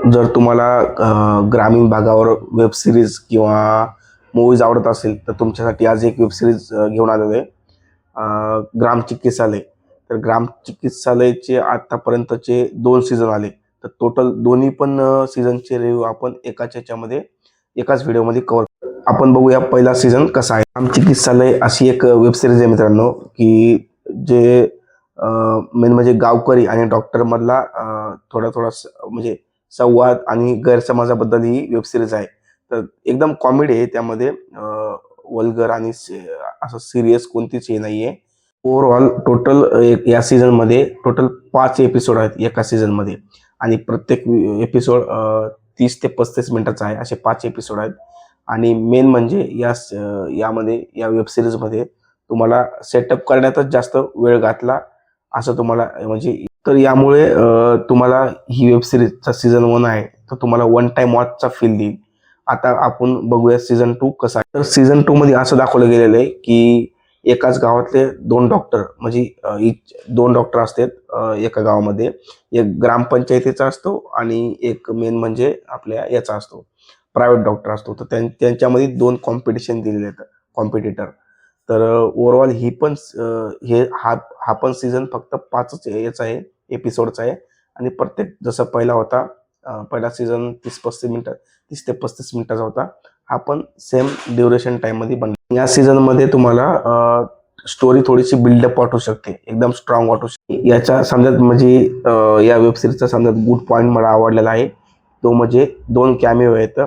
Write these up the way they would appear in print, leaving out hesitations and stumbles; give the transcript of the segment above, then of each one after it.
जर तुम्हाला ग्रामीण भागावर वेब सिरीज किंवा मूव्हीज आवडत असेल तर तुमच्यासाठी आज एक वेब सिरीज घेऊन आलेलो आहे. ग्राम चिकित्सालय. तर ग्राम चिकित्सालयचे आतापर्यंतचे 2 सीझन आले. तर टोटल दोन्ही पण सीझनचे रिव्ह्यू आपण एकाच व्हिडिओमध्ये कव्हर. आपण बघूया पहिला सीझन कसा आहे. ग्राम चिकित्सालय अशी एक वेब सिरीज आहे मित्रांनो, की जे मेन म्हणजे गावकरी आणि डॉक्टर मधला थोडा म्हणजे संवाद आणि गैरसमजाबद्दल ही वेब सिरीज आहे. तर एकदम कॉमेडी आहे त्यामध्ये. वल्गर आणि असं सिरियस कोणतीच हे नाहीये. ओव्हरऑल टोटल या सीझनमध्ये टोटल 5 एपिसोड आहेत एका सीझनमध्ये आणि प्रत्येक एपिसोड 30 ते 35 मिनिटाचा आहे. असे 5 एपिसोड आहेत आणि मेन म्हणजे यामध्ये या वेब सिरीजमध्ये तुम्हाला सेटअप करण्यातच जास्त वेळ घातला असं तुम्हाला म्हणजे. तर यामुळे तुम्हाला ही वेब सिरीजचा सीझन 1 आहे तर तुम्हाला वन टाइम वॉचचा फील देईल. आता आपण बघूया सीझन 2 कसा आहे. तर सीझन 2 मध्ये असं दाखवलं गेलेलं आहे की एकाच गावातले 2 डॉक्टर म्हणजे 2 डॉक्टर असतात एका गावामध्ये. एक ग्रामपंचायतीचा असतो आणि एक मेन म्हणजे आपल्या याचा असतो, प्रायव्हेट डॉक्टर असतो. तर त्यांच्यामध्ये 2 कॉम्पिटिशन दिलेले आहेत, कॉम्पिटिटर. तर ओव्हरऑल ही पण हे हा पण सीझन फक्त 5च याचा आहे, एपिसोडचा आहे आणि प्रत्येक जसं पहिला होता, पहिला सीझन 30 ते 35 मिनिटाचा होता. हा पण सेम ड्युरेशन टाईममध्ये बनला. या सीझनमध्ये तुम्हाला स्टोरी थोडीशी बिल्डअप वाटू शकते, एकदम स्ट्रॉंग वाटू शकते. याच्या समजा म्हणजे या वेब सिरीजचा समजा गुड पॉईंट मला आवडलेला आहे तो म्हणजे 2 कॅमिओ आहेत.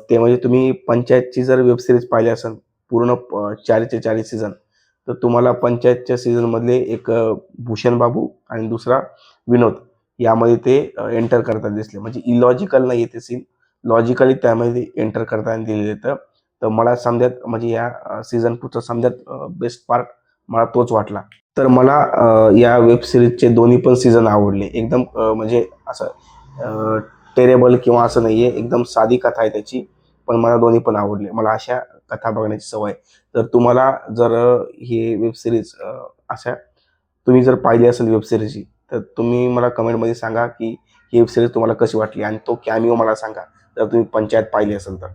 ते म्हणजे तुम्ही पंचायतची जर वेब सिरीज पाहिली असेल पूर्ण 4चे 4 सीझन, तर तुम्हाला पंचायतच्या सीझनमधले एक भूषण बाबू आणि दुसरा विनोद यामध्ये ते एंटर करताना दिसले. म्हणजे इलॉजिकल नाही ते सीन, लॉजिकली त्यामध्ये एंटर करताना दिलेले. तर मला समजात म्हणजे या सीझन 2चा समजात बेस्ट पार्ट मला तोच वाटला. तर मला या वेब सिरीजचे दोन्ही पण सीझन आवडले. एकदम म्हणजे असं टेरेबल किंवा असं नाहीये, एकदम साधी कथा आहे त्याची. पण मला दोन्ही पण आवडले. मला अशा कथा बघण्याची सवय. तर तुम्हाला जर ही वेब सिरीज अशा तुम्ही जर पाहिली असेल वेब सिरीज ही, तर तुम्ही मला कमेंटमध्ये सांगा की ही वेब सिरीज तुम्हाला कशी वाटली आणि तो कॅमिओ मला सांगा जर तुम्ही पंचायत पाहिली असेल तर.